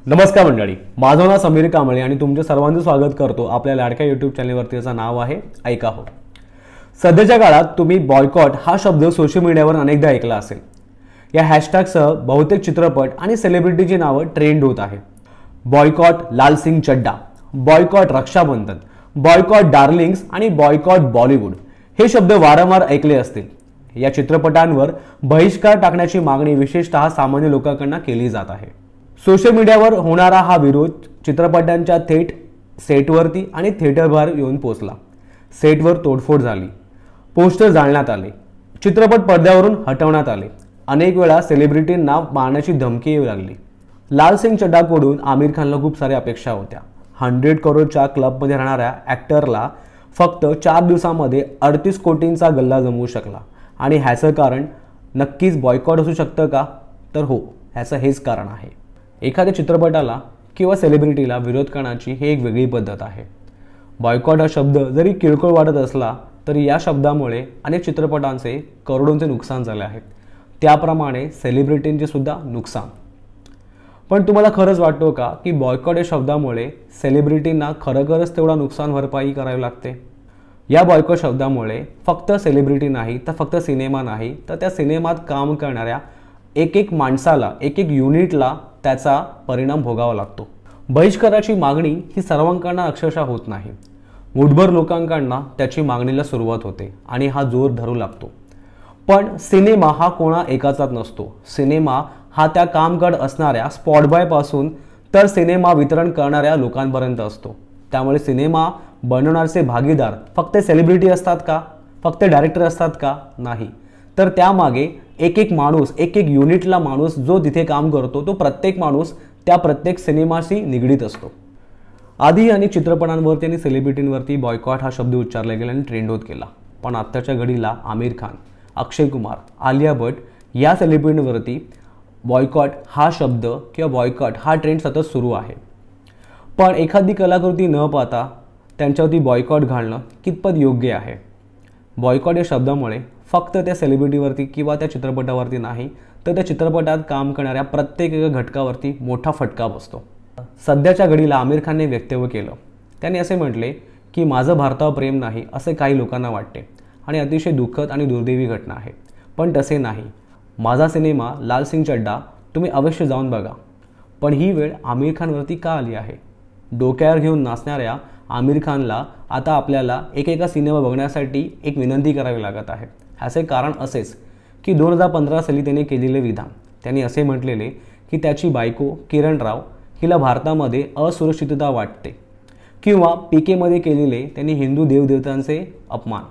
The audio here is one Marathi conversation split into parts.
नमस्कार मंडळी, माझं नाव समीर कांबळे आणि तुमचे सर्वांचं स्वागत करतो आपल्या लाडक्या यूट्यूब चॅनलवरती. याचं नाव आहे ऐका हो. सध्याच्या काळात तुम्ही बॉयकॉट हा शब्द सोशल मीडियावर अनेकदा ऐकला असेल. या हॅशटॅगसह बहुतेक चित्रपट आणि सेलिब्रिटीची नावं ट्रेंड होत आहे. बॉयकॉट लाल सिंग चड्डा, बॉयकॉट रक्षाबंधन, बॉयकॉट डार्लिंग्स आणि बॉयकॉट बॉलिवूड हे शब्द वारंवार ऐकले असतील. या चित्रपटांवर बहिष्कार टाकण्याची मागणी विशेषतः सामान्य लोकांकडून केली जात आहे. सोशल मीडियावर होणारा हा विरोध चित्रपटांच्या थेट सेटवरती आणि थिएटरवर येऊन पोहोचला. सेटवर तोडफोड झाली, पोस्टर जाळण्यात आले, चित्रपट पडद्यावरून हटवण्यात आले. अनेक वेळा सेलिब्रिटींना मारण्याची धमकी येऊ लागली. लाल सिंग चड्डाकडून आमिर खानला खूप साऱ्या अपेक्षा होत्या. 100 करोडच्या क्लबमध्ये राहणाऱ्या ॲक्टरला फक्त 4 दिवसांमध्ये 38 कोटींचा गल्ला जमवू शकला. आणि ह्याचं कारण नक्कीच बॉयकॉट असू शकतं का? तर हो, ह्याचं हेच कारण आहे. एखाद्या चित्रपटाला किंवा सेलिब्रिटीला विरोध करण्याची ही एक वेगळी पद्धत आहे. बॉयकॉट हा शब्द जरी किरकोळ वाटत असला तरी या शब्दामुळे अनेक चित्रपटांचे करोडोंचे नुकसान झाले आहेत. त्याप्रमाणे सेलिब्रिटींचे सुद्धा नुकसान. पण तुम्हाला खरंच वाटतो का की बॉयकॉट या शब्दामुळे सेलिब्रिटींना खरोखरच तेवढा नुकसान भरपाई करावी लागते? या बॉयकॉट शब्दामुळे फक्त सेलिब्रिटी नाही, तर फक्त सिनेमा नाही, तर त्या सिनेमात काम करणाऱ्या एक माणसाला, एक युनिटला त्याचा परिणाम भोगावा लागतो. बहिष्काराची मागणी ही सर्वांकडून अक्षरशः होत नाही. मुठभर लोकांकडून त्याची मागणीला सुरुवात होते आणि हा जोर धरू लागतो. पण सिनेमा हा कोणा एकाचाच नसतो. सिनेमा हा त्या कामकाज असणाऱ्या स्पॉट बॉय पासून तर सिनेमा वितरण करणाऱ्या लोकांपर्यंत असतो. त्यामुळे सिनेमा बनवणारे भागीदार फक्त सेलिब्रिटी असतात का? फक्त डायरेक्टर असतात का? नाही, तर त्यामागे एक माणूस, एक युनिटला माणूस जो तिथे काम करतो, तो प्रत्येक माणूस त्या प्रत्येक सिनेमाशी निगडीत असतो. आधी अनेक चित्रपटांवरती आणि सेलिब्रिटींवरती बॉयकॉट हा शब्द उच्चारला गेला आणि ट्रेंड होत गेला. पण आत्ताच्या घडीला आमिर खान, अक्षय कुमार, आलिया भट्ट या सेलिब्रिटींवरती बॉयकॉट हा शब्द किंवा बॉयकॉट हा ट्रेंड सतत सुरू आहे. पण एखादी कलाकृती न पाहता त्यांच्यावरती बॉयकॉट घालणं कितपत योग्य आहे? बॉयकॉट या शब्दामुळे फक्त त्या सेलिब्रिटीवरती किंवा त्या चित्रपटावरती नाही, तर त्या चित्रपटात काम करणाऱ्या प्रत्येक एका घटकावरती मोठा फटका बसतो. सध्याच्या घडीला आमिर खानने वक्तव्य केलं. त्याने असे म्हटले की माझं भारतावर प्रेम नाही असे काही लोकांना वाटते आणि अतिशय दुःखद आणि दुर्दैवी घटना आहे. पण तसे नाही. माझा सिनेमा लाल सिंग चड्डा तुम्ही अवश्य जाऊन बघा. पण ही वेळ आमिर खानवरती का आली आहे? डोक्यावर घेऊन नाचणाऱ्या आमिर खानला आता आपल्याला एकेका सिनेमा बघण्यासाठी एक विनंती करावी लागत आहे. ह्याचे कारण असेच की 2015 साली त्याने केलेले विधान. त्यांनी असे म्हटलेले की त्याची बायको किरण राव हिला भारतामध्ये असुरक्षितता वाटते, किंवा पीकेमध्ये केलेले त्यांनी हिंदू देवदेवतांचे अपमान.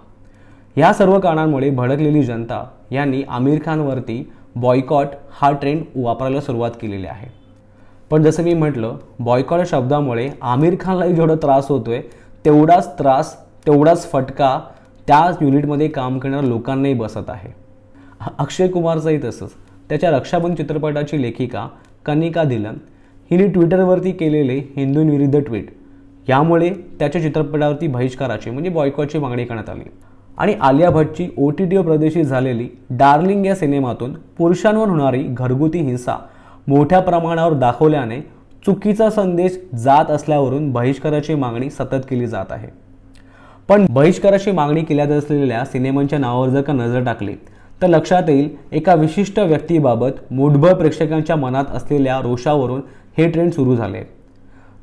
ह्या सर्व कारणांमुळे भडकलेली जनता यांनी आमिर खानवरती बॉयकॉट हा ट्रेंड वापरायला सुरुवात केलेली आहे. पण जसं मी म्हटलं, बॉयकॉट या शब्दामुळे आमिर खानलाही जेवढा त्रास होतोय तेवढाच फटका त्या युनिटमध्ये काम करणाऱ्या लोकांनाही बसत आहे. अक्षय कुमारचंही तसंच. त्याच्या रक्षाबंधन चित्रपटाची लेखिका कनिका धिलन हिने ट्विटरवरती केलेले हिंदूंविरुद्ध ट्विट यामुळे त्याच्या चित्रपटावरती बहिष्काराची म्हणजे बॉयकॉटची मागणी करण्यात आली. आणि आलिया भट्टची OTTवर प्रदर्शित झालेली डार्लिंग या सिनेमातून पुरुषांवर होणारी घरगुती हिंसा मोठ्या प्रमाणावर दाखवल्याने चुकीचा संदेश जात असल्यावरून बहिष्काराची मागणी सतत केली जात आहे. पण बहिष्काराची मागणी केल्या जात असलेल्या सिनेमांच्या नावावर जर का नजर टाकली तर लक्षात येईल एका विशिष्ट व्यक्तीबाबत मुठभर प्रेक्षकांच्या मनात असलेल्या रोषावरून हे ट्रेंड सुरू झाले.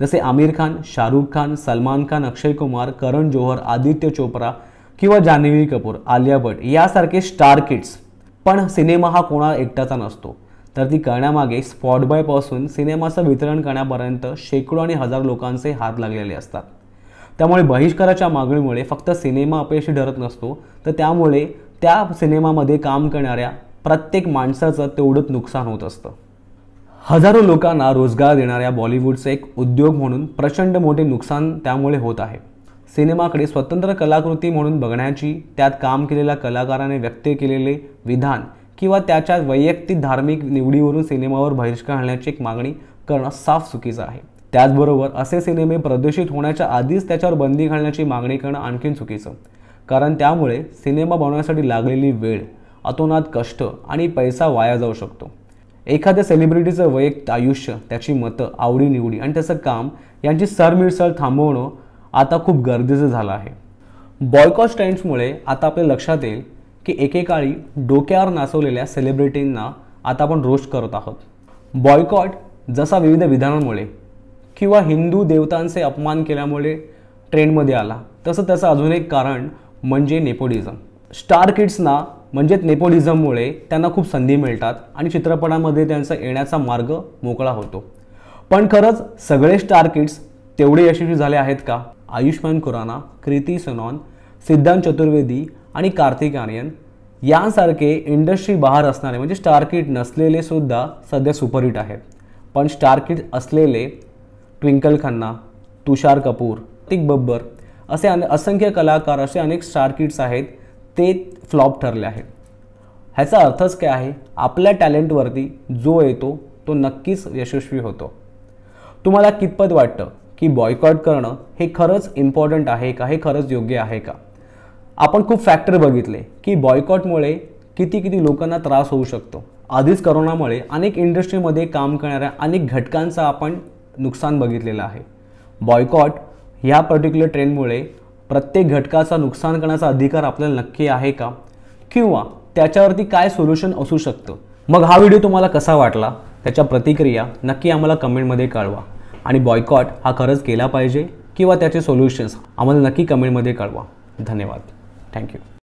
जसे आमिर खान, शाहरुख खान, सलमान खान, अक्षय कुमार, करण जोहर, आदित्य चोप्रा किंवा जान्हवी कपूर, आलिया भट्ट यासारखे स्टार किड्स. पण सिनेमा हा कोणा एकट्याचा नसतो, तर ती करण्यामागे स्पॉट बॉय पासून सिनेमाचं वितरण करण्यापर्यंत शेकडो आणि हजार लोकांचे हात लागलेले असतात. त्यामुळे बहिष्काराच्या मागणीमुळे फक्त सिनेमा अपयशी ठरत नसतो, तर त्यामुळे त्या सिनेमामध्ये काम करणाऱ्या प्रत्येक माणसाचं तेवढंच नुकसान होत असतं. हजारो लोकांना रोजगार देणाऱ्या बॉलिवूडचे एक उद्योग म्हणून प्रचंड मोठे नुकसान त्यामुळे होत आहे. सिनेमाकडे स्वतंत्र कलाकृती म्हणून बघण्याची, त्यात काम केलेल्या कलाकाराने व्यक्त केलेले विधान किंवा त्याच्या वैयक्तिक धार्मिक निवडीवरून सिनेमावर बहिष्कार घालण्याची एक मागणी करणं साफ चुकीचं आहे. त्याचबरोबर असे सिनेमे प्रदर्शित होण्याच्या आधीच त्याच्यावर बंदी घालण्याची मागणी करणं आणखीन चुकीचं. कारण त्यामुळे सिनेमा बनवण्यासाठी लागलेली वेळ, अतोनात कष्ट आणि पैसा वाया जाऊ शकतो. एखाद्या सेलिब्रिटीचं वैयक्तिक आयुष्य, त्याची मतं, आवडीनिवडी आणि त्याचं काम यांची सरमिसळ थांबवणं आता खूप गरजेचं झालं आहे. बॉयकॉट ट्रेंड्समुळे आता आपल्या लक्षात येईल की एकेकाळी डोक्यावर नाचवलेल्या सेलिब्रिटींना आता आपण रोस्ट करत आहोत. बॉयकॉट जसा विविध विधानांमुळे किंवा हिंदू देवतांचे अपमान केल्यामुळे ट्रेंडमध्ये आला, तसं त्याचं अजून एक कारण म्हणजे नेपोटिझम. स्टार किड्सना म्हणजेच नेपोटिझममुळे त्यांना खूप संधी मिळतात आणि चित्रपटामध्ये त्यांचा येण्याचा मार्ग मोकळा होतो. पण खरंच सगळे स्टार किड्स तेवढे यशस्वी झाले आहेत का? आयुष्मान खुराना, कृती सनॉन, सिद्धांत चतुर्वेदी आणि कार्तिक आर्यन यांसारखे इंडस्ट्री बाहेर असणारे म्हणजे स्टार किड नसलेले सुद्धा सध्या सुपरहिट आहेत. पण स्टार किड असलेले ट्विंकल खन्ना, तुषार कपूर, तिक बब्बर असे असंख्य कलाकार, असे अनेक स्टार किड्स आहेत, ते फ्लॉप ठरले आहेत. ह्याचा अर्थच काय आहे? आपल्या टॅलेंटवरती जो येतो तो नक्कीच यशस्वी होतो. तुम्हाला कितपत वाटतं की बॉयकॉट करणं हे खरंच इम्पॉर्टंट आहे का? हे खरंच योग्य आहे का? आपण खूप फॅक्टर बघितले की बॉयकॉटमुळे किती लोकांना त्रास होऊ शकतो. आधीच करोनामुळे अनेक इंडस्ट्रीमध्ये काम करणाऱ्या अनेक घटकांचा आपण नुकसान बघितलेलं आहे. बॉयकॉट ह्या पर्टिक्युलर ट्रेंडमुळे प्रत्येक घटकाचा नुकसान करण्याचा अधिकार आपल्याला नक्की आहे का? किंवा त्याच्यावरती काय सोल्युशन असू शकतं? मग हा व्हिडिओ तुम्हाला कसा वाटला? त्याच्या प्रतिक्रिया नक्की आम्हाला कमेंटमध्ये कळवा. आणि बॉयकॉट हा खरंच केला पाहिजे किंवा त्याचे सोल्युशन्स आम्हाला नक्की कमेंटमध्ये कळवा. धन्यवाद. थँक्यू.